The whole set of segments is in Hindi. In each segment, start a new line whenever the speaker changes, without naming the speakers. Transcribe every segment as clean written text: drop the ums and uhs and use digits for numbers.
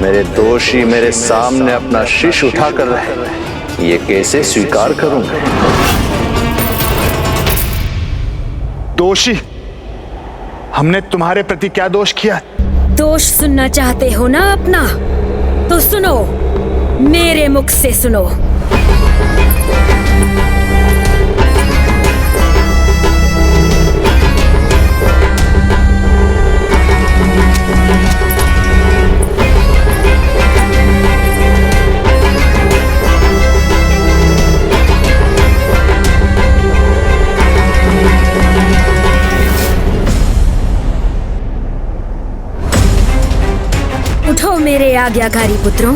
मेरे दोषी मेरे सामने अपना शीश उठाकर रहे, ये कैसे स्वीकार करूंगा?
दोषी? हमने तुम्हारे प्रति क्या दोष किया?
दोष सुनना चाहते हो ना अपना? तो सुनो, मेरे मुख से सुनो। उठो मेरे आज्ञाकारी पुत्रों।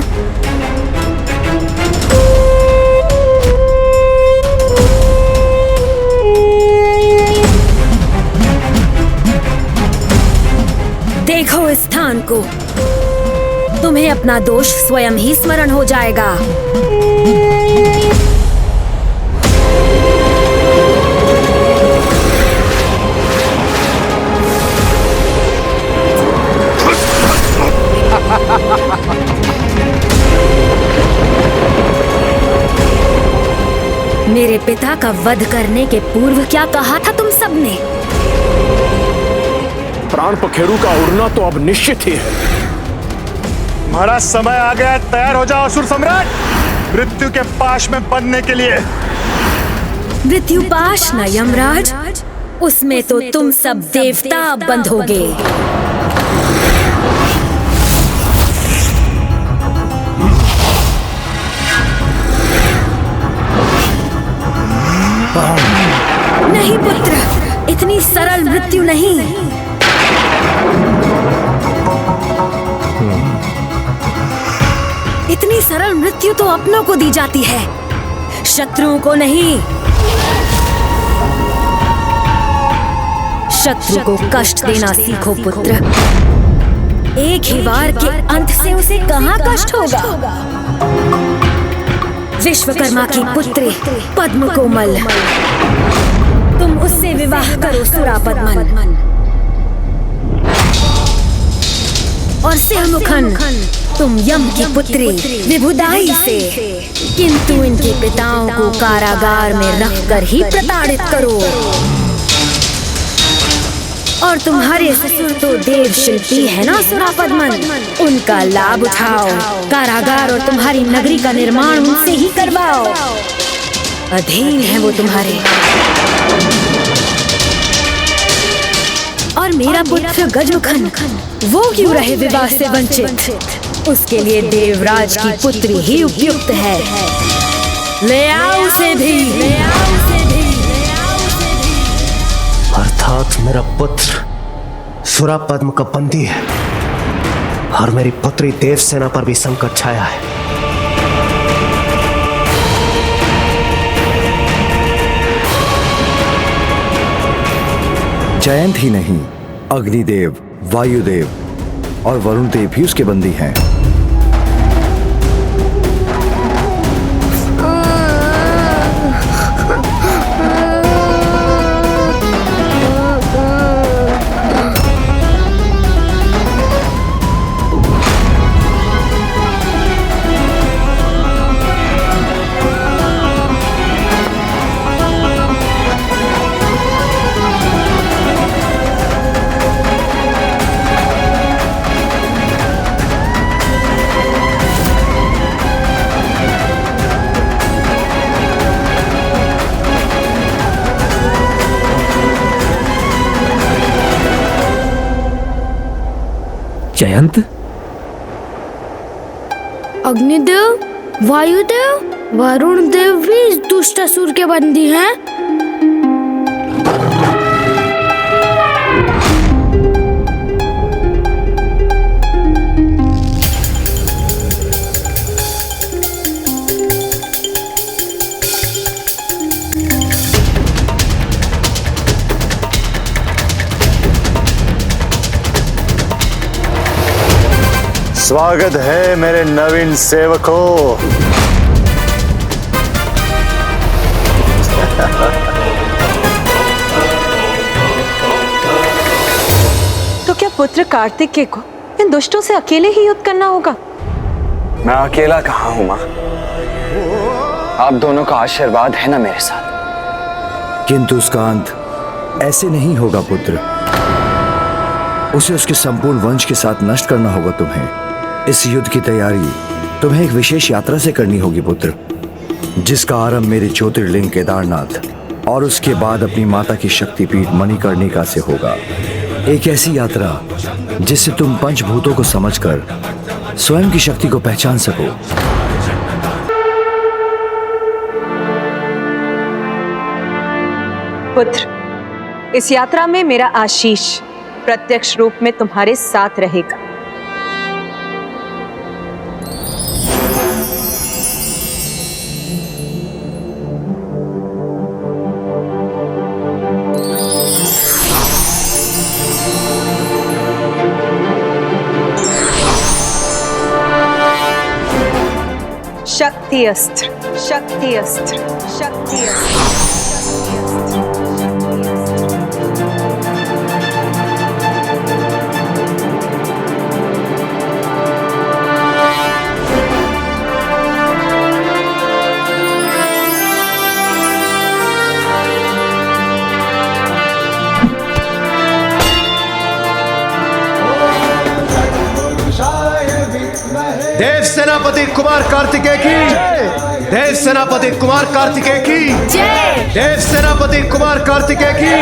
देखो इस स्थान को, तुम्हें अपना दोष स्वयं ही स्मरण हो जाएगा। मेरे पिता का वध करने के पूर्व क्या कहा था तुम सबने?
प्राण पखेरु का उड़ना तो अब निश्चित ही है।
हमारा समय आ गया, तैयार हो जाओ असुर सम्राट, मृत्यु के पाश में बंधने के लिए।
मृत्यु पाश न यमराज, उसमें तो तुम सब देवता बंधोगे। नहीं पुत्र, इतनी सरल मृत्यु नहीं। इतनी सरल मृत्यु तो अपनों को दी जाती है, शत्रुओं को नहीं। शत्रु को कष्ट देना सीखो पुत्र। एक ही वार के अंत से उसे कहाँ कष्ट होगा? विश्वकर्मा की पुत्री पद्म कोमल, तुम उससे विवाह करो सुरापद्मन। और सिंहमुखन, तुम यम की पुत्री विभुदाई से। किंतु इनके पिताओं को कारागार में रखकर ही प्रताड़ित करो। और तुम्हारे ससुर तो देव शिल्पी है ना सुरापद्मन, उनका लाभ उठाओ। कारागार और तुम्हारी नगरी का निर्माण उनसे ही करवाओ। अधीन है वो तुम्हारे। और मेरा पुत्र गजमुखन, वो क्यों रहे विवाह से वंचित? उसके लिए देवराज की पुत्री ही उपयुक्त है। ले आओ उसे भी, ले आओ उसे भी।
अर्थात मेरा पुत्र सुरापद्म का बंदी है और मेरी पुत्री देवसेना पर भी संकट छाया है।
जयंत ही नहीं, अग्निदेव, वायुदेव और वरुण देव भी उसके बंदी हैं।
जयंत,
अग्निदेव, वायुदेव, वरुण देव भी इस दुष्ट असुर के बंदी हैं।
स्वागत है मेरे नवीन सेवकों।
तो क्या पुत्र कार्तिकेय को इन दुष्टों से अकेले ही युद्ध करना होगा? मैं अकेला कहाँ हूं माँ? आप दोनों का आशीर्वाद है ना मेरे साथ।
किंतु उसका अंत ऐसे नहीं होगा पुत्र। उसे उसके संपूर्ण वंश के साथ नष्ट करना होगा तुम्हें। इस युद्ध की तैयारी तुम्हें एक विशेष यात्रा से करनी होगी पुत्र, जिसका आरंभ मेरे ज्योतिर्लिंग केदारनाथ और उसके बाद अपनी माता की शक्तिपीठ मणिकर्णिका से होगा। एक ऐसी यात्रा जिससे तुम पंचभूतों को समझकर स्वयं की शक्ति को पहचान सको।
पुत्र, इस यात्रा में मेरा आशीष प्रत्यक्ष रूप में तुम्हारे साथ रहेगा। शक्ति अस्त्र, शक्ति अस्त्र, शक्ति अस्त्र।
देव सेनापति कुमार कार्तिकेय की, देव सेनापति कुमार कार्तिकेय की जय, देव सेनापति कुमार कार्तिकेय की,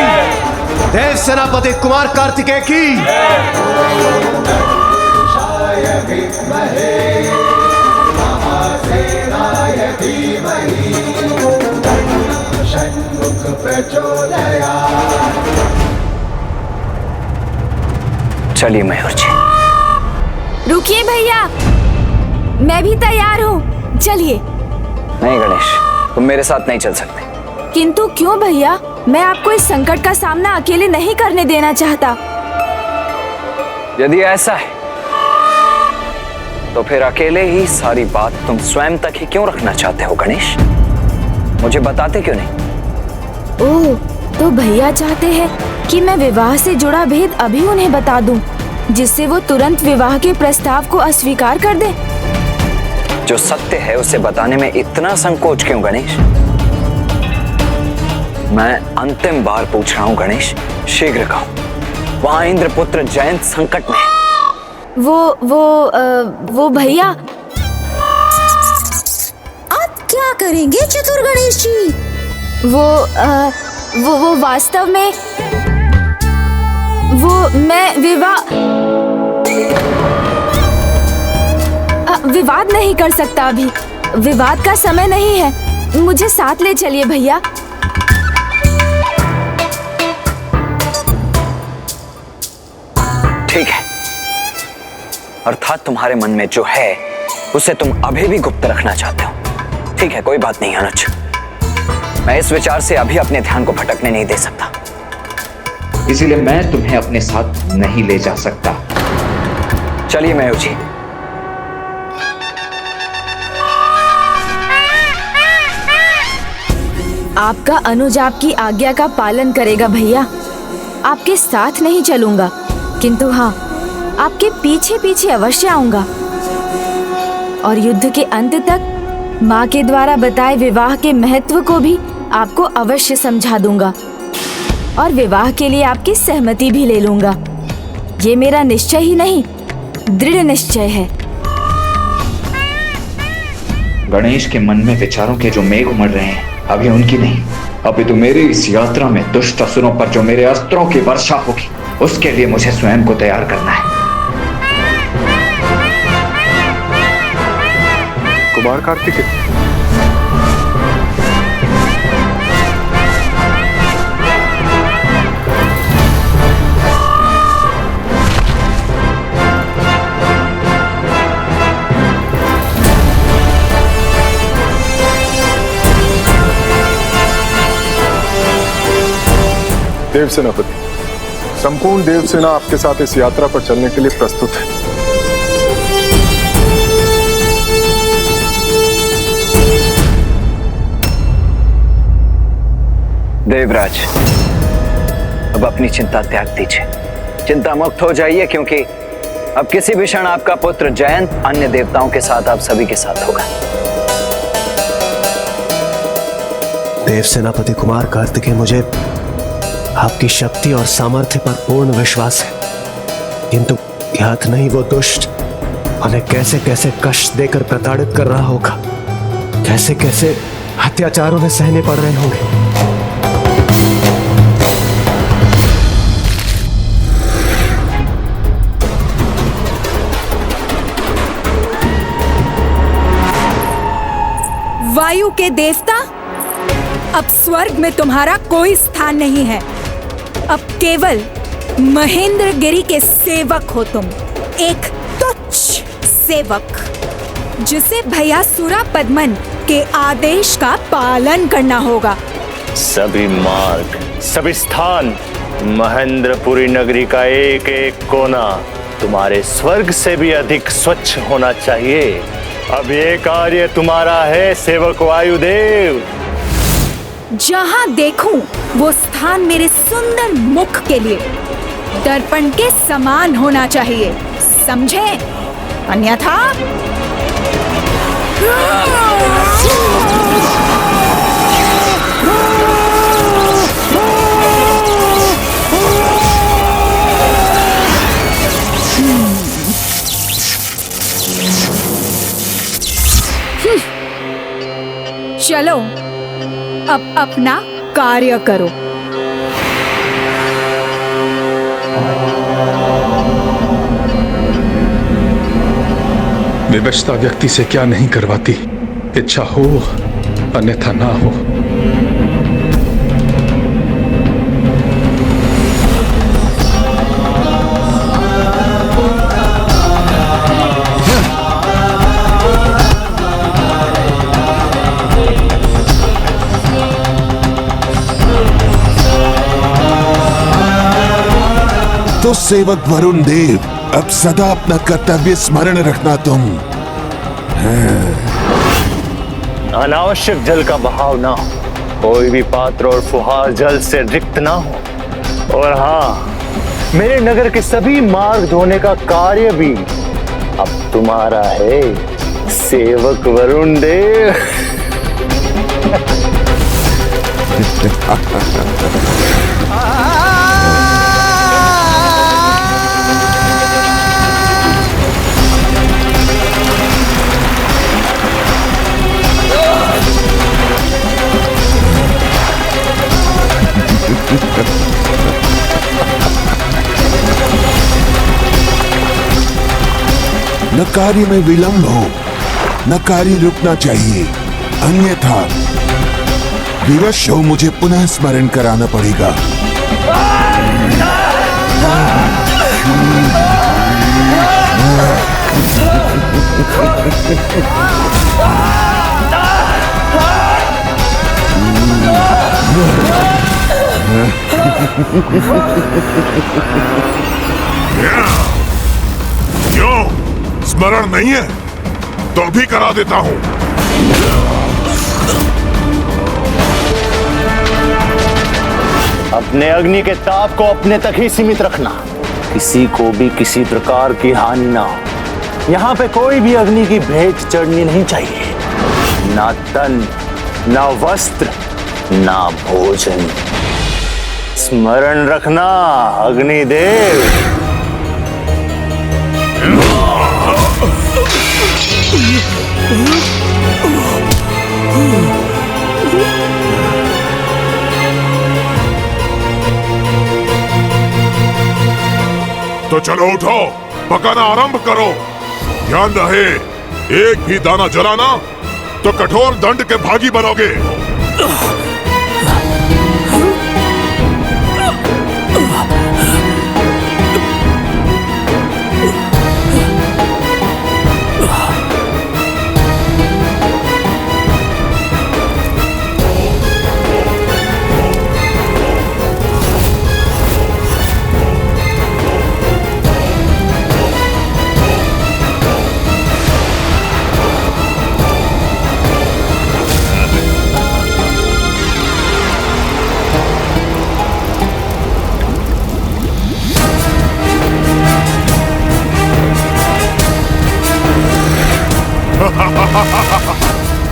देव सेनापति कुमार कार्तिकेय की।
चलिए मयूर जी।
रुकिए भैया, मैं भी तैयार हूँ, चलिए।
नहीं गणेश, तुम मेरे साथ नहीं चल सकते।
किंतु क्यों भैया? मैं आपको इस संकट का सामना अकेले नहीं करने देना चाहता।
यदि ऐसा है तो फिर अकेले ही सारी बात तुम स्वयं तक ही क्यों रखना चाहते हो गणेश? मुझे बताते क्यों नहीं?
ओह, तो भैया चाहते हैं कि मैं विवाह से जुड़ा भेद अभी उन्हें बता दूं, जिससे वो तुरंत विवाह के प्रस्ताव को अस्वीकार कर दे।
जो सत्य है उसे बताने में इतना संकोच क्यों गणेश? मैं अंतिम बार पूछ रहा हूँ गणेश, शीघ्र कहो, वहां इंद्रपुत्र जयंत संकट में है।
वो भैया। आप क्या करेंगे चतुर गणेश जी? वो वास्तव में मैं विवाद नहीं कर सकता अभी। विवाद का समय नहीं है। मुझे साथ ले चलिए भैया।
ठीक है, अर्थात तुम्हारे मन में जो है उसे तुम अभी भी गुप्त रखना चाहते हो। ठीक है, कोई बात नहीं अनुज, मैं इस विचार से अभी अपने ध्यान को भटकने नहीं दे सकता।
इसीलिए मैं तुम्हें अपने साथ नहीं ले जा सकता।
चलिए मयूर जी।
आपका अनुज आपकी आज्ञा का पालन करेगा भैया। आपके साथ नहीं चलूंगा, किंतु हाँ, आपके पीछे पीछे अवश्य आऊंगा और युद्ध के अंत तक माँ के द्वारा बताए विवाह के महत्व को भी आपको अवश्य समझा दूंगा और विवाह के लिए आपकी सहमति भी ले लूंगा। ये मेरा निश्चय ही नहीं, दृढ़ निश्चय है।
गणेश के मन में विचारों के जो मेघ उमड़ रहे हैं, अभी उनकी नहीं, अभी तो मेरी इस यात्रा में दुष्ट असुरों पर जो मेरे अस्त्रों की वर्षा होगी, उसके लिए मुझे स्वयं को तैयार करना है।
कुमार कार्तिकेय,
देव सेनापति, संपूर्ण देव सेना आपके साथ इस यात्रा पर चलने के लिए प्रस्तुत है।
देवराज, अब अपनी चिंता त्याग दीजिए, चिंता मुक्त हो जाइए, क्योंकि अब किसी भी क्षण आपका पुत्र जयंत अन्य देवताओं के साथ आप सभी के साथ होगा।
देव सेनापति कुमार कार्तिकेय, मुझे आपकी शक्ति और सामर्थ्य पर पूर्ण विश्वास है, किंतु याद नहीं वो दुष्ट उन्हें कैसे कैसे कष्ट देकर प्रताड़ित कर रहा होगा, कैसे कैसे अत्याचार उन्हें सहने पड़ रहे होंगे।
वायु के देवता, अब स्वर्ग में तुम्हारा कोई स्थान नहीं है। अब केवल महेंद्रगिरी के सेवक हो तुम, एक तुच्छ सेवक जिसे भैयासुरा पद्मन के आदेश का पालन करना होगा।
सभी मार्ग, सभी स्थान, महेंद्रपुरी नगरी का एक एक कोना तुम्हारे स्वर्ग से भी अधिक स्वच्छ होना चाहिए। अब ये कार्य तुम्हारा है सेवक वायुदेव।
जहां देखूं वो स्थान मेरे सुंदर मुख के लिए दर्पण के समान होना चाहिए, समझे? अन्यथा चलो अब अपना कार्य करो।
विवशता व्यक्ति से क्या नहीं करवाती, इच्छा हो अन्यथा ना हो।
तो सेवक वरुण देव, अब सदा अपना कर्तव्य स्मरण रखना तुम।
अनावश्यक जल का बहाव ना हो, कोई भी पात्र और फुहार जल से रिक्त ना हो। और हाँ, मेरे नगर के सभी मार्ग धोने का कार्य भी अब तुम्हारा है सेवक वरुण देव।
न कार्य में विलंब हो, न कार्य रुकना चाहिए, अन्यथा विवश हो मुझे पुनः स्मरण कराना पड़ेगा। क्यों स्मरण नहीं है तो भी करा देता हूं।
अपने अग्नि के ताप को अपने तक ही सीमित रखना, किसी को भी किसी प्रकार की हानि ना हो। यहाँ पे कोई भी अग्नि की भेंट चढ़नी नहीं चाहिए, ना तन, ना वस्त्र, ना भोजन। स्मरण रखना अग्निदेव।
तो चलो उठो, पकाना आरंभ करो। ध्यान रहे, एक भी दाना जलाना तो कठोर दंड के भागी बनोगे।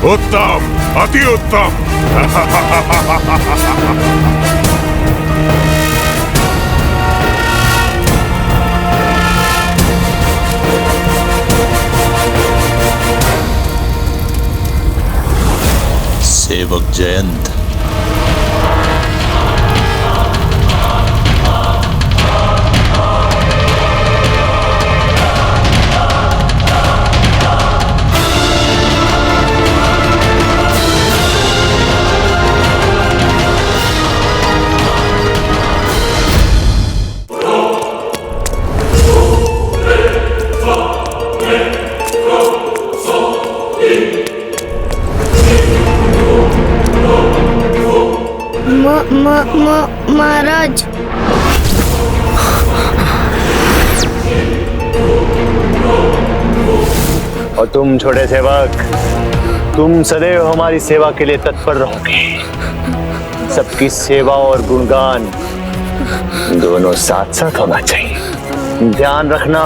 उत्तम, अति उत्तम।
सेवक जयंत,
महाराज।
और तुम छोटे सेवक, तुम सदैव हमारी सेवा के लिए तत्पर रहोगे। सबकी सेवा और गुणगान दोनों साथ साथ होना चाहिए, ध्यान रखना।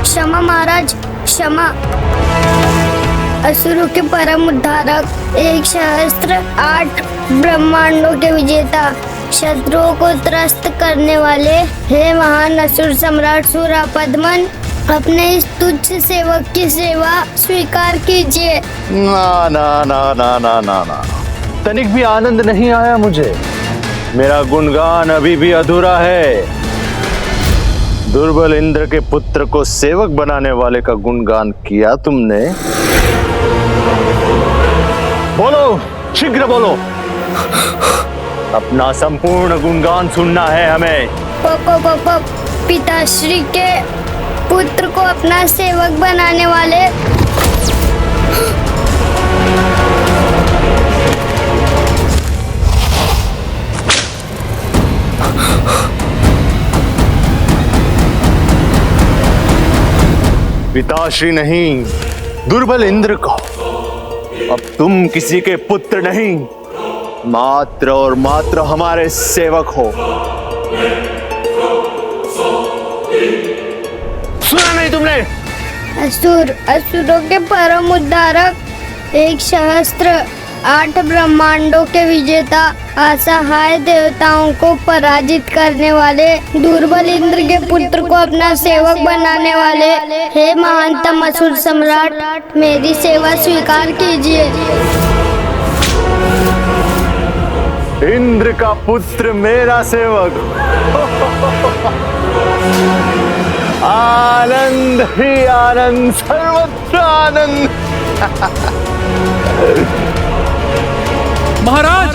क्षमा महाराज, क्षमा। असुरों के परम उद्धारक, 1 सहस्त्र 8 ब्रह्मांडों के विजेता, शत्रुओं को त्रस्त करने वाले, हे महान असुर सम्राट सुरापद्मन, अपने इस तुच्छ सेवक की सेवा स्वीकार कीजिए।
ना ना ना ना ना ना ना, तनिक भी आनंद नहीं आया मुझे। मेरा गुणगान अभी भी अधूरा है। दुर्बल इंद्र के पुत्र को सेवक बनाने वाले का गुणगान किया तुमने। बोलो, शीघ्र बोलो, अपना संपूर्ण गुणगान सुनना है हमें।
पिताश्री के पुत्र को अपना सेवक बनाने वाले,
पिताश्री नहीं, दुर्बल इंद्र को। अब तुम किसी के पुत्र नहीं, मात्र और मात्र हमारे सेवक हो। सुना नहीं तुमने?
असुरों के परम उद्धारक, 1 सहस्त्र 8 ब्रह्मांडों के विजेता, असहाय देवताओं को पराजित करने वाले, दुर्बल इंद्र के पुत्र को अपना सेवक बनाने वाले, हे महानतम असुर सम्राट, मेरी सेवा स्वीकार कीजिए।
इंद्र का पुत्र मेरा सेवक। आनंद ही आनंद, सर्वत्र आनंद।
महाराज,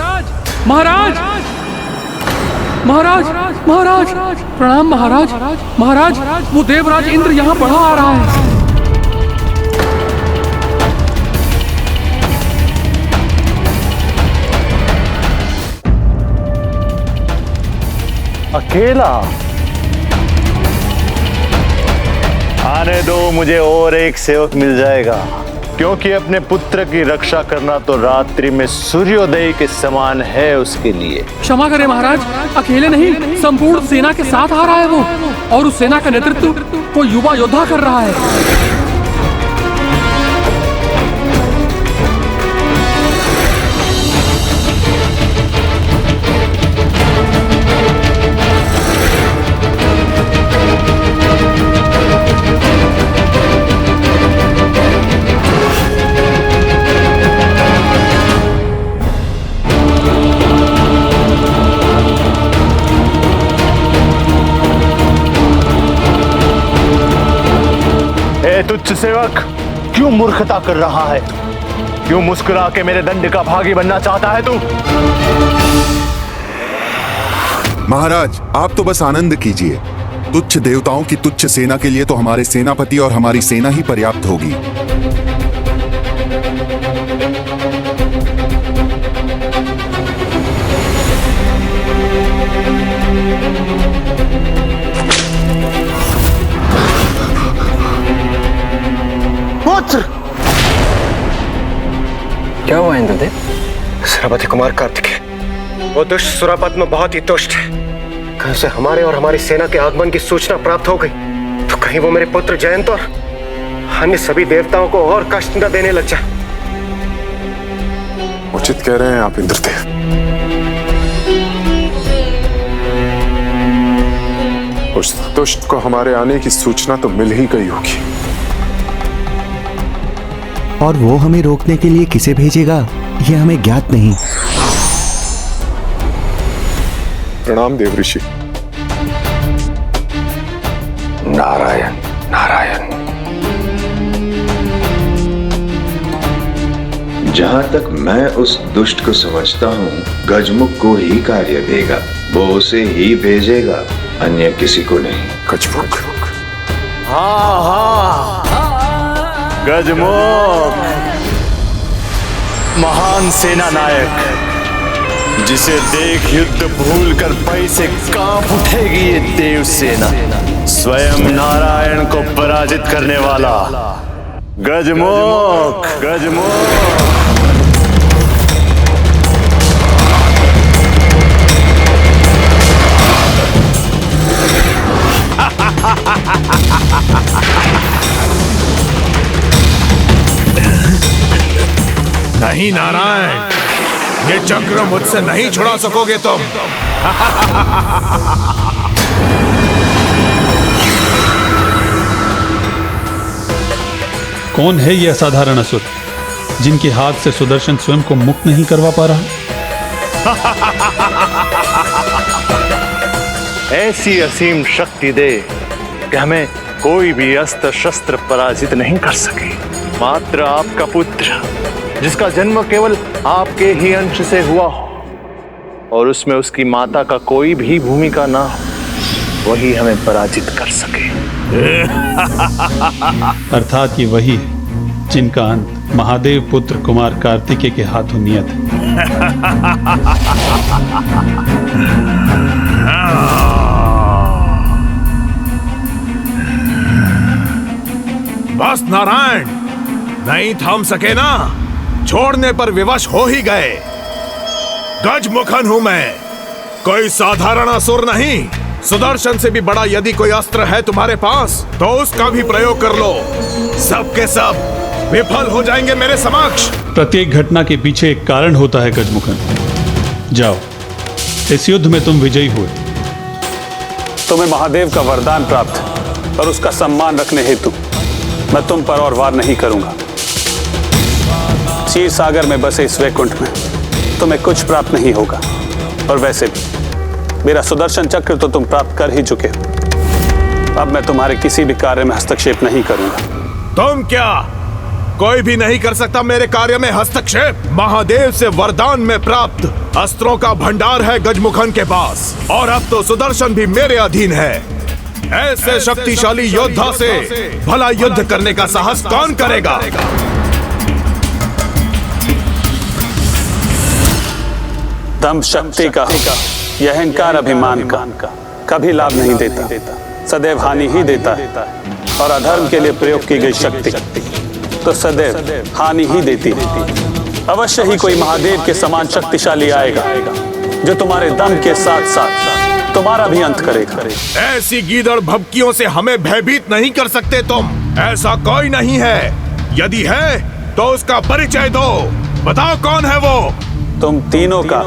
महाराज, महाराज, महाराज, प्रणाम महाराज। महाराज, वो देवराज इंद्र यहाँ बढ़ा आ रहा है।
अकेला? आने दो, मुझे और एक सेवक मिल जाएगा, क्योंकि अपने पुत्र की रक्षा करना तो रात्रि में सूर्योदय के समान है उसके लिए।
क्षमा करें महाराज, अकेले नहीं, संपूर्ण सेना के साथ आ रहा है वो, और उस सेना का नेतृत्व वो युवा योद्धा कर रहा है।
तुच्छ सेवक, क्यों मूर्खता कर रहा है? क्यों मुस्कुरा के मेरे दंड का भागी बनना चाहता है तू?
महाराज, आप तो बस आनंद कीजिए। तुच्छ देवताओं की तुच्छ सेना के लिए तो हमारे सेनापति और हमारी सेना ही पर्याप्त होगी।
पुत्र,
क्या हुआ इंद्रदेव? सेनापति कुमार कार्तिकेय, वो दुष्ट सुरापद्म बहुत ही दुष्ट है। कहीं से हमारे और हमारी सेना के आगमन की सूचना प्राप्त हो गई तो कहीं वो मेरे पुत्र जयंत और अन्य सभी देवताओं को और कष्ट न देने लग जा।
उचित कह रहे हैं आप इंद्रदेव। उस दुष्ट को हमारे आने की सूचना तो मिल ही गई होगी।
और वो हमें रोकने के लिए किसे भेजेगा ये हमें ज्ञात नहीं।
प्रणाम देव ऋषि।
नारायण नारायण।
जहां तक मैं उस दुष्ट को समझता हूँ, गजमुख को ही कार्य देगा, वो उसे ही भेजेगा, अन्य किसी को नहीं।
गजमुख?
हाँ हाँ, गजमुख, महान सेना नायक, जिसे देख युद्ध भूलकर पैसे कांप उठेगी ये देव सेना। स्वयं नारायण को पराजित करने वाला गजमुख। गजमुख
नहीं नारायण, ये चक्र मुझसे नहीं छुड़ा सकोगे तुम।
कौन है ये असाधारण असुर जिनके हाथ से सुदर्शन स्वयं को मुक्त नहीं करवा पा रहा?
ऐसी असीम शक्ति दे कि हमें कोई भी अस्त्र शस्त्र पराजित नहीं कर सके। मात्र आपका पुत्र, जिसका जन्म केवल आपके ही अंश से हुआ हो और उसमें उसकी माता का कोई भी भूमिका ना हो, वही हमें पराजित कर सके।
अर्थात ये वही है जिनका अंत महादेव पुत्र कुमार कार्तिकेय के हाथों नियत है।
बस नारायण, नहीं थाम सके ना, छोड़ने पर विवश हो ही गए। गजमुखन हूं मैं, कोई साधारण असुर नहीं। सुदर्शन से भी बड़ा यदि कोई अस्त्र है तुम्हारे पास तो उसका भी प्रयोग कर लो, सबके सब विफल हो जाएंगे मेरे समक्ष।
प्रत्येक घटना के पीछे एक कारण होता है गजमुखन। जाओ, इस युद्ध में तुम विजयी हुए।
तुम्हें महादेव का वरदान प्राप्त है और उसका सम्मान रखने हेतु मैं तुम पर और वार नहीं करूंगा। क्षीर सागर में बसे इस वैकुंठ में तुम्हें कुछ प्राप्त नहीं होगा, और वैसे भी मेरा सुदर्शन चक्र तो तुम प्राप्त कर ही चुके हो। अब मैं तुम्हारे किसी भी कार्य में हस्तक्षेप नहीं करूंगा।
तुम क्या, कोई भी नहीं कर सकता मेरे कार्य में हस्तक्षेप। महादेव से वरदान में प्राप्त अस्त्रों का भंडार है गजमुखन के पास, और अब तो सुदर्शन भी मेरे अधीन है। ऐसे शक्तिशाली योद्धा से भला युद्ध करने का साहस कौन करेगा?
दम शक्ति का, यह अहंकार अभिमान का कभी लाभ नहीं देता, सदैव हानि ही देता है। और अधर्म के लिए प्रयोग की गई शक्ति तो सदैव हानि ही देती है। अवश्य ही कोई महादेव के समान शक्तिशाली आएगा जो तुम्हारे दम के साथ साथ तुम्हारा भी अंत करेगा।
ऐसी गीदड़ भभकियों से हमें भयभीत नहीं कर सकते तुम। ऐसा कोई नहीं है, यदि है तो उसका परिचय दो। बताओ कौन है वो?
तुम तीनों का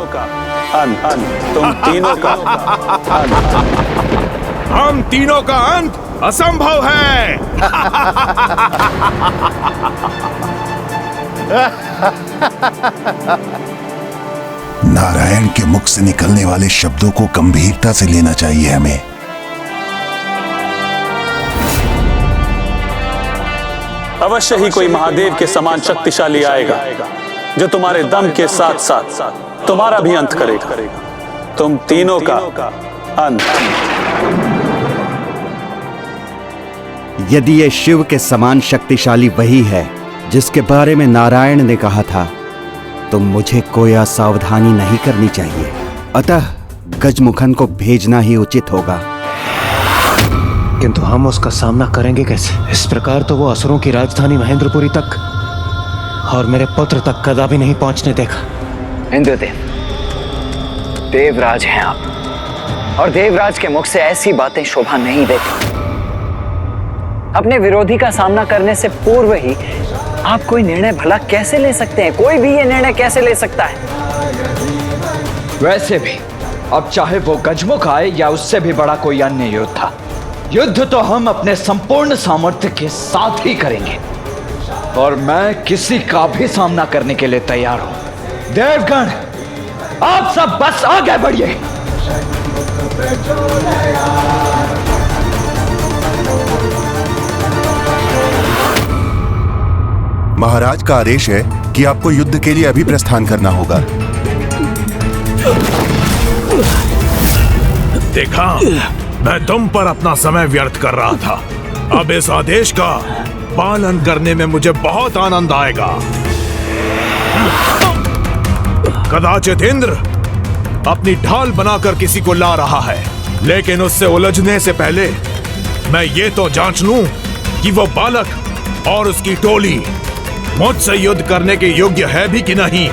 अंत। तुम तीनों का अंत।
हम तीनों का अंत असंभव है।
नारायण के मुख से निकलने वाले शब्दों को गंभीरता से लेना चाहिए हमें।
अवश्य ही कोई महादेव के समान शक्तिशाली आएगा जो तुम्हारे दम के साथ साथ तुम्हारा भी अंत करेगा। तुम तीनों का अंत।
यदि ये शिव के समान शक्तिशाली वही है जिसके बारे में नारायण ने कहा था, तो मुझे कोई असावधानी नहीं करनी चाहिए। अतः गजमुखन को भेजना ही उचित होगा।
किंतु हम उसका सामना करेंगे कैसे? इस प्रकार तो वो असुरों की राजधानी महेंद्रपुरी तक और मेरे पुत्र तक कदापि नहीं पहुंचने देगा।
इंद्रदेव, देवराज हैं आप, और देवराज के मुख से ऐसी बातें शोभा नहीं देती। अपने विरोधी का सामना करने से पूर्व ही आप कोई निर्णय भला कैसे ले सकते हैं? कोई भी ये निर्णय कैसे ले सकता है?
वैसे भी अब चाहे वो गजमुख आए या उससे भी बड़ा कोई अन्य योद्धा, युद्ध तो हम अपने संपूर्ण सामर्थ्य के साथ ही करेंगे और मैं किसी का भी सामना करने के लिए तैयार हूं। देवगण, आप सब बस आगे बढ़िए।
महाराज का आदेश है कि आपको युद्ध के लिए अभी प्रस्थान करना होगा।
देखा, मैं तुम पर अपना समय व्यर्थ कर रहा था। अब इस आदेश का पालन करने में मुझे बहुत आनंद आएगा। कदाचित इंद्र अपनी ढाल बनाकर किसी को ला रहा है, लेकिन उससे उलझने से पहले मैं ये तो जांच लूं कि वो बालक और उसकी टोली मुझसे युद्ध करने के योग्य है भी कि नहीं।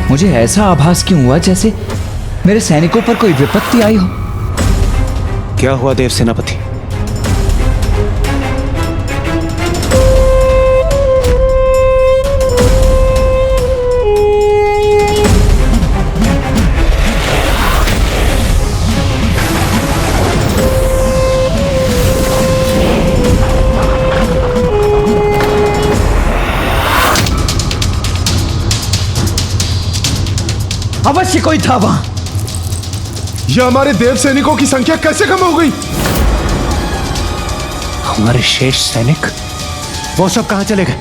मुझे ऐसा आभास क्यों हुआ जैसे मेरे सैनिकों पर कोई विपत्ति आई हो?
क्या हुआ देव सेनापति?
अवश्य कोई था वहां।
यह हमारे देव सैनिकों की संख्या कैसे कम हो गई?
हमारे शेष सैनिक वो सब कहां चले गए?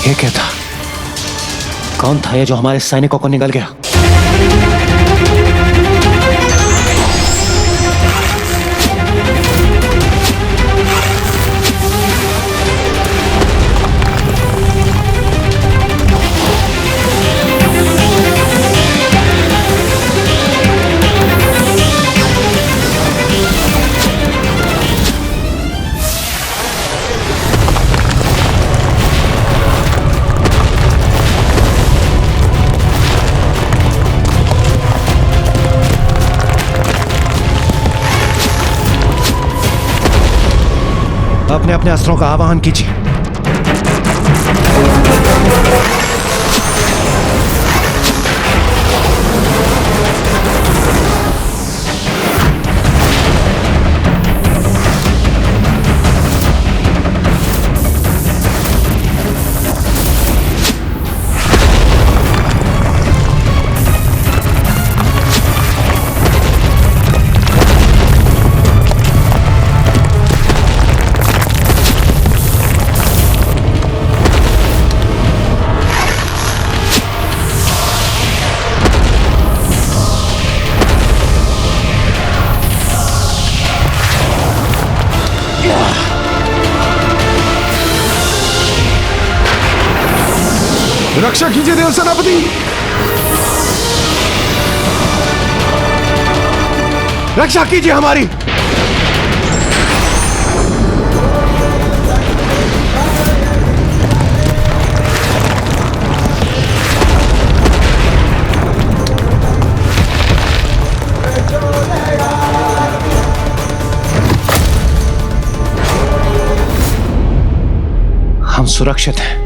ये क्या था? कौन था ये जो हमारे सैनिकों को निगल गया? अपने अपने अस्त्रों का आवाहन कीजिए।
रक्षा कीजिए देव सेनापति, रक्षा कीजिए हमारी।
हम सुरक्षित हैं।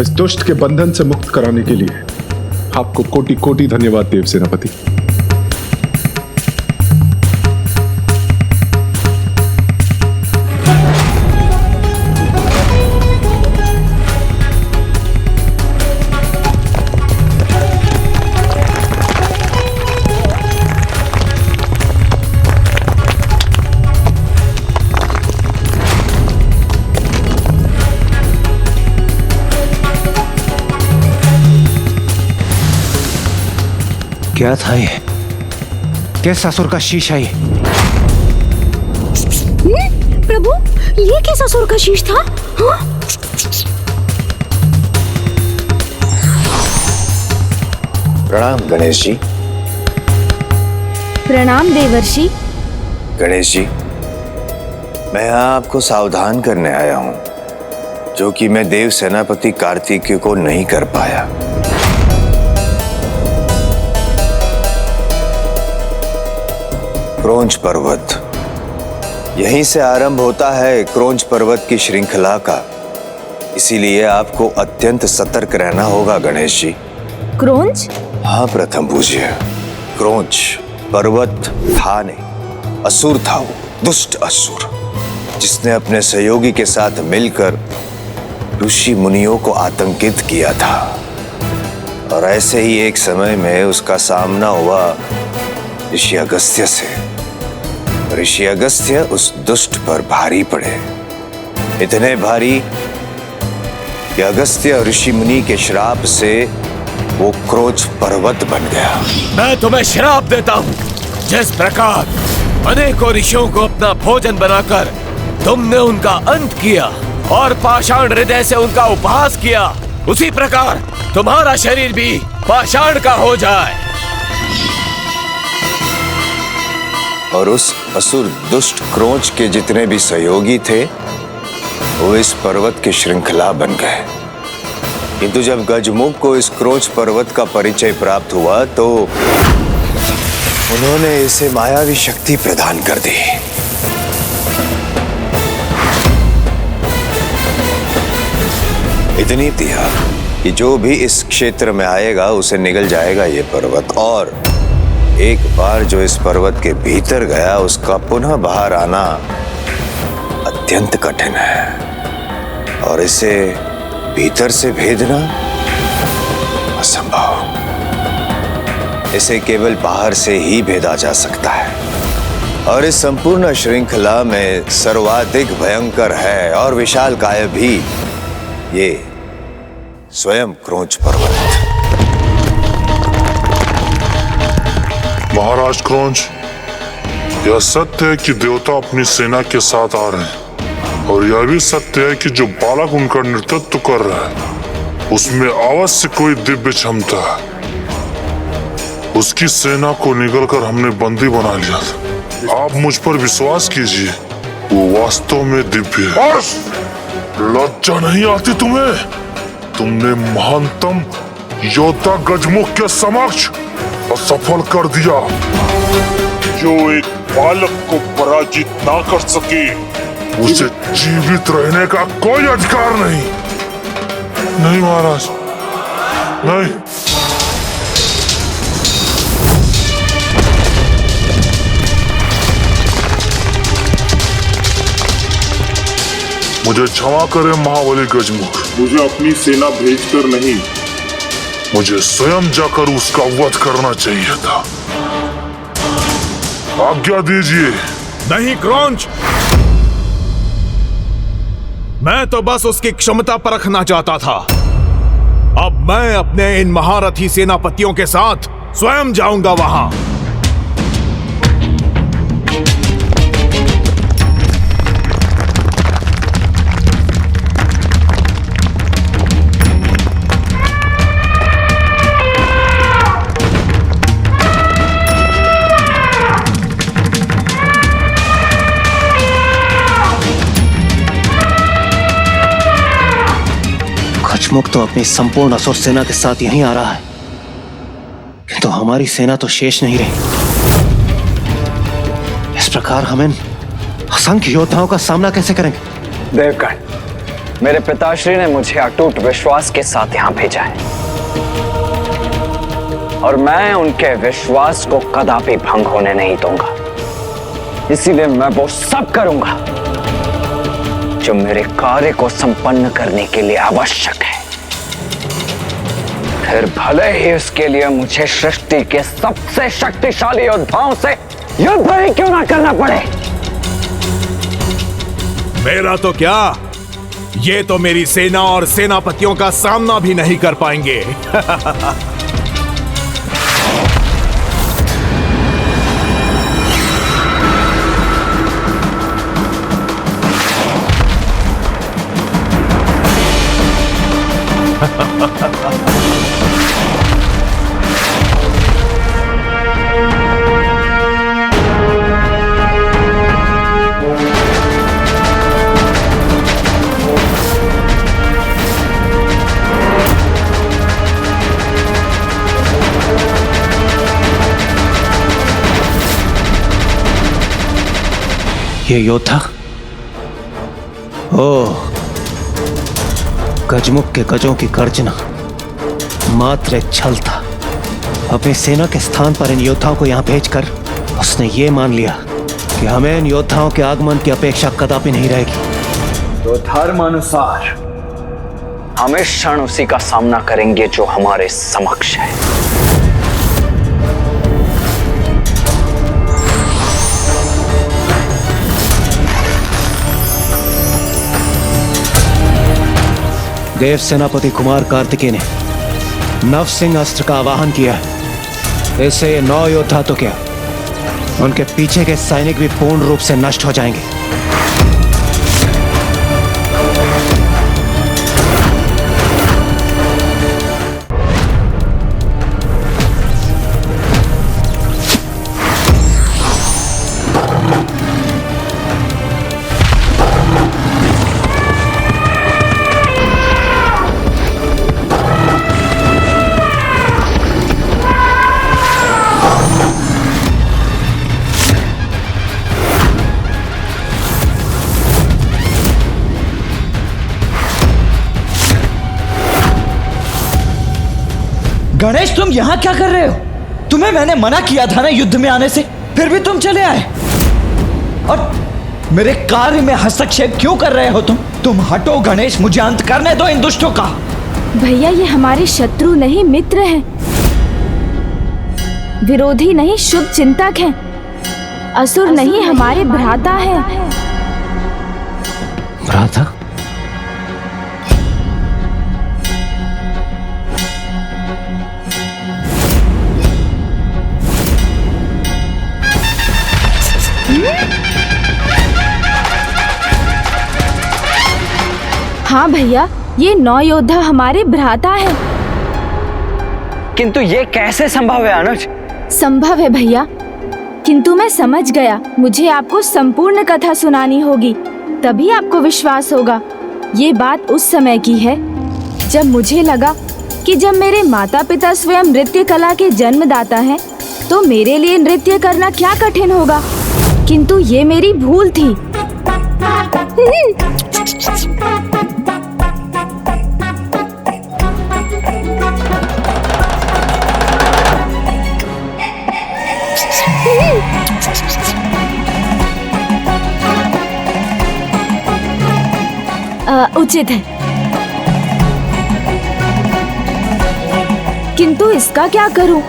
इस दुष्ट के बंधन से मुक्त कराने के लिए आपको कोटि कोटि धन्यवाद देव सेनापति।
क्या था ये? किस असुर का शीश है ये?
प्रभु, ये किस असुर का शीश था? हाँ?
प्रणाम गणेश जी।
प्रणाम देवर्षि।
गणेश जी, मैं यहाँ आपको सावधान करने आया हूँ, जो कि मैं देव सेनापति कार्तिकेय को नहीं कर पाया। क्रोंच पर्वत, यहीं से आरंभ होता है क्रोंच पर्वत की श्रृंखला का। इसीलिए आपको अत्यंत सतर्क रहना होगा गणेश जी।
क्रोंच?
हाँ प्रथम पूज्य, क्रोंच पर्वत था नहीं, असुर था वो, दुष्ट असुर, जिसने अपने सहयोगी के साथ मिलकर ऋषि मुनियों को आतंकित किया था। और ऐसे ही एक समय में उसका सामना हुआ ऋषि अगस्त्य से। ऋषि अगस्त्य उस दुष्ट पर भारी पड़े, इतने भारी कि अगस्त्य ऋषि मुनि के श्राप से वो क्रोंच पर्वत बन गया।
मैं तुम्हें श्राप देता हूँ, जिस प्रकार अनेकों ऋषियों को अपना भोजन बनाकर तुमने उनका अंत किया और पाषाण हृदय से उनका उपहास किया, उसी प्रकार तुम्हारा शरीर भी पाषाण का हो जाए।
और उस असुर दुष्ट क्रोंच के जितने भी सहयोगी थे, वो इस पर्वत की श्रृंखला बन गए। किंतु जब गजमुख को इस क्रोंच पर्वत का परिचय प्राप्त हुआ तो उन्होंने इसे मायावी शक्ति प्रदान कर दी। इतनी दिया कि जो भी इस क्षेत्र में आएगा उसे निगल जाएगा ये पर्वत, और एक बार जो इस पर्वत के भीतर गया उसका पुनः बाहर आना अत्यंत कठिन है, और इसे भीतर से भेदना असंभव। इसे केवल बाहर से ही भेदा जा सकता है, और इस संपूर्ण श्रृंखला में सर्वाधिक भयंकर है और विशालकाय भी ये स्वयं क्रोंच पर्वत।
महाराज क्रोंच, यह सत्य है कि देवता अपनी सेना के साथ आ रहे हैं, और यह भी सत्य है कि जो बालक उनका नेतृत्व कर रहा है उसमें अवश्य कोई दिव्य क्षमता है। उसकी सेना को निगलकर हमने बंदी बना लिया था। आप मुझ पर विश्वास कीजिए, वो वास्तव में दिव्य है। लज्जा नहीं आती तुम्हें? तुमने महानतम योद्धा गजमुख के समक्ष असफल कर दिया। जो एक बालक को पराजित ना कर सके, उसे जीवित रहने का कोई अधिकार नहीं। नहीं महाराज, नहीं। मुझे क्षमा करें महाबली गजमुख, मुझे अपनी सेना भेजकर नहीं, मुझे स्वयं जाकर उसका वध करना चाहिए था। आज्ञा दीजिए।
नहीं क्रोंच, मैं तो बस उसकी क्षमता परखना चाहता था। अब मैं अपने इन महारथी सेनापतियों के साथ स्वयं जाऊंगा वहां।
गजमुख तो अपनी संपूर्ण असुर सेना के साथ यहीं आ रहा है, किंतु हमारी सेना तो शेष नहीं रही। इस प्रकार हम इन असंख्य योद्धाओं का सामना कैसे करेंगे?
देवगण, मेरे पिताश्री ने मुझे अटूट विश्वास के साथ यहाँ भेजा है, और मैं उनके विश्वास को कदापि भंग होने नहीं दूंगा। इसीलिए मैं वो सब करूंगा जो मेरे कार्य को संपन्न करने के लिए आवश्यक है। फिर भले ही उसके लिए मुझे सृष्टि के सबसे शक्तिशाली योद्धाओं से युद्ध ही क्यों ना करना पड़े।
मेरा तो क्या, ये तो मेरी सेना और सेनापतियों का सामना भी नहीं कर पाएंगे।
ये योद्धा ओह, गजमुख के गजों की गर्जना मात्र एक छल था। अपनी सेना के स्थान पर इन योद्धाओं को यहां भेजकर उसने ये मान लिया कि हमें इन योद्धाओं के आगमन की अपेक्षा कदापि नहीं रहेगी।
तो धर्मानुसार हम इस क्षण उसी का सामना करेंगे जो हमारे समक्ष है।
देव सेनापति कुमार कार्तिकेय ने नव सिंह अस्त्र का आवाहन किया है। इससे ये 9 योद्धा तो क्या, उनके पीछे के सैनिक भी पूर्ण रूप से नष्ट हो जाएंगे।
गणेश, तुम यहाँ क्या कर रहे हो? तुम्हें मैंने मना किया था ना युद्ध में आने से, फिर भी तुम चले आए। और मेरे कार्य में हस्तक्षेप क्यों कर रहे हो तुम हटो गणेश, मुझे अंत करने दो इन दुष्टों का।
भैया, ये हमारे शत्रु नहीं मित्र हैं, विरोधी नहीं शुभ चिंतक हैं, असुर नहीं हमारे भ्राता हैं।
भ्राता?
हाँ भैया, ये 9 योद्धा हमारे भ्राता हैं।
किंतु ये कैसे संभव है अनुज?
संभव है भैया, किंतु मैं समझ गया। मुझे आपको संपूर्ण कथा सुनानी होगी, तभी आपको विश्वास होगा। ये बात उस समय की है जब मुझे लगा कि जब मेरे माता पिता स्वयं नृत्य कला के जन्मदाता हैं, तो मेरे लिए नृत्य करना क्या कठिन होगा। किंतु ये मेरी भूल थी। उचित है, किंतु इसका क्या करूं?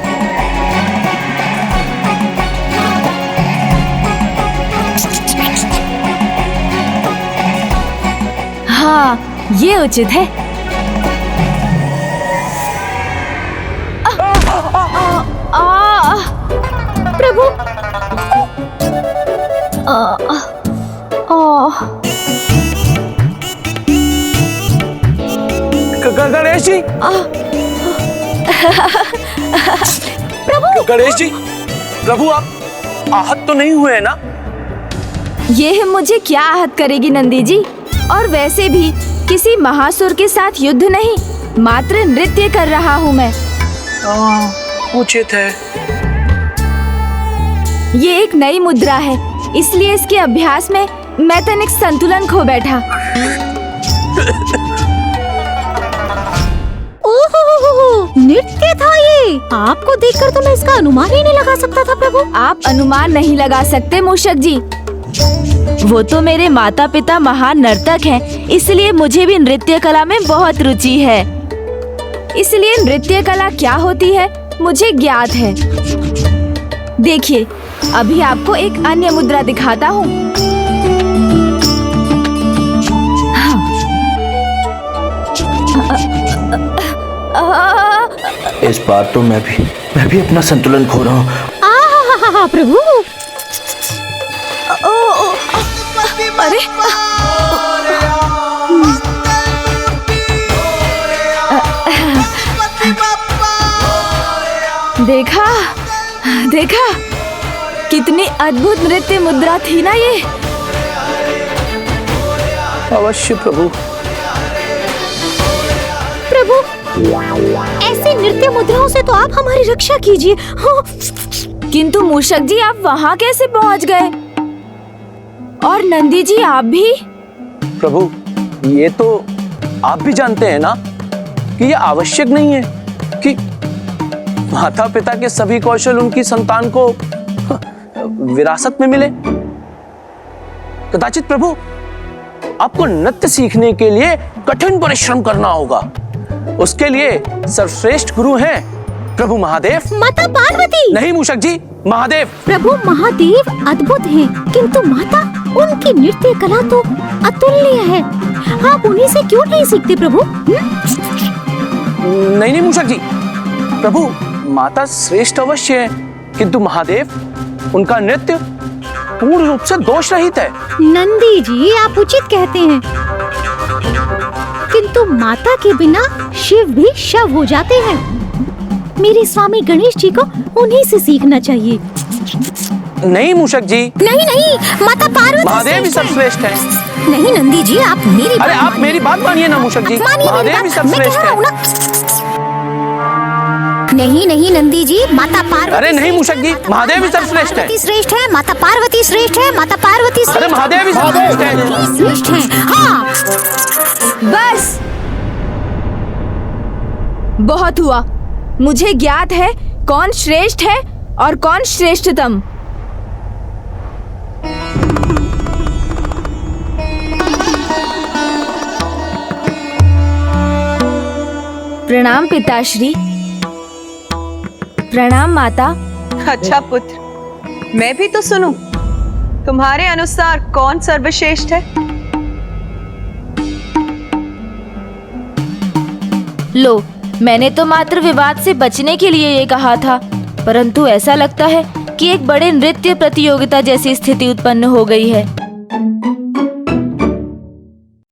हाँ, ये उचित है। प्रभु,
गणेश जी,
प्रभु,
गणेश जी, प्रभु आप आहत तो नहीं हुए ना?
ये मुझे क्या आहत करेगी नंदी जी? और वैसे भी किसी महासुर के साथ युद्ध नहीं, मात्र नृत्य कर रहा हूँ मैं।
उचित है।
ये एक नई मुद्रा है, इसलिए इसके अभ्यास में मैं तनिक संतुलन खो बैठा।
नृत्य था ये। आपको देखकर तो मैं इसका अनुमान ही नहीं लगा सकता था प्रभु।
आप अनुमान नहीं लगा सकते मूषक जी, वो तो मेरे माता पिता महान नर्तक हैं, इसलिए मुझे भी नृत्य कला में बहुत रुचि है। इसलिए नृत्य कला क्या होती है मुझे ज्ञात है। देखिए, अभी आपको एक अन्य मुद्रा दिखाता हूँ।
इस बार तो मैं भी अपना संतुलन खो रहा हूँ।
प्रभु,
अरे देखा देखा, कितनी अद्भुत नृत्य मुद्रा थी ना ये।
अवश्य प्रभु।
प्रभु, ऐसी नृत्य मुद्राओं से तो आप हमारी रक्षा कीजिए। हाँ।
किंतु मूषक जी, आप वहाँ कैसे पहुँच गए?
और नंदी जी आप भी?
प्रभु, ये तो आप भी जानते हैं ना कि ये आवश्यक नहीं है कि माता पिता के सभी कौशल उनकी संतान को विरासत में मिले। कदाचित प्रभु, आपको नृत्य सीखने के लिए कठिन परिश्रम करना होगा। उसके लिए सर्वश्रेष्ठ गुरु हैं प्रभु महादेव।
माता पार्वती।
नहीं मूषक जी, महादेव।
प्रभु महादेव अद्भुत हैं, किंतु माता, उनकी नृत्य कला तो अतुलनीय है। आप उन्हीं से क्यों नहीं सीखते प्रभु?
नहीं मूषक जी, प्रभु माता श्रेष्ठ अवश्य है, किंतु महादेव, उनका नृत्य पूर्ण रूप से दोष रहित है।
नंदी जी, आप उचित कहते हैं, किंतु माता के बिना शिव भी शव हो जाते हैं। मेरे स्वामी गणेश जी को उन्हीं से सीखना चाहिए।
नहीं मूषक जी।
नहीं, माता पार्वती
महादेव ही सर्वश्रेष्ठ है।
नहीं नंदी जी, आप मेरी
अरे आप मेरी बात मानिए ना मूषक जी, महादेव ही सर्वश्रेष्ठ है।
नहीं नंदी जी, माता पार्वती।
अरे नहीं मूषक जी, महादेव ही सर्वश्रेष्ठ है।
श्रेष्ठ है, माता पार्वती श्रेष्ठ है, माता पार्वती।
अरे महादेव ही सर्वश्रेष्ठ है।
श्रेष्ठ है, हाँ।
बस बहुत हुआ। मुझे ज्ञात है कौन श्रेष्ठ है और कौन श्रेष्ठतम। प्रणाम पिताश्री। प्रणाम माता।
अच्छा पुत्र, मैं भी तो सुनूं। तुम्हारे अनुसार कौन सर्वश्रेष्ठ है?
लो, मैंने तो मात्र विवाद से बचने के लिए ये कहा था, परंतु ऐसा लगता है कि एक बड़े नृत्य प्रतियोगिता जैसी स्थिति उत्पन्न हो गई है।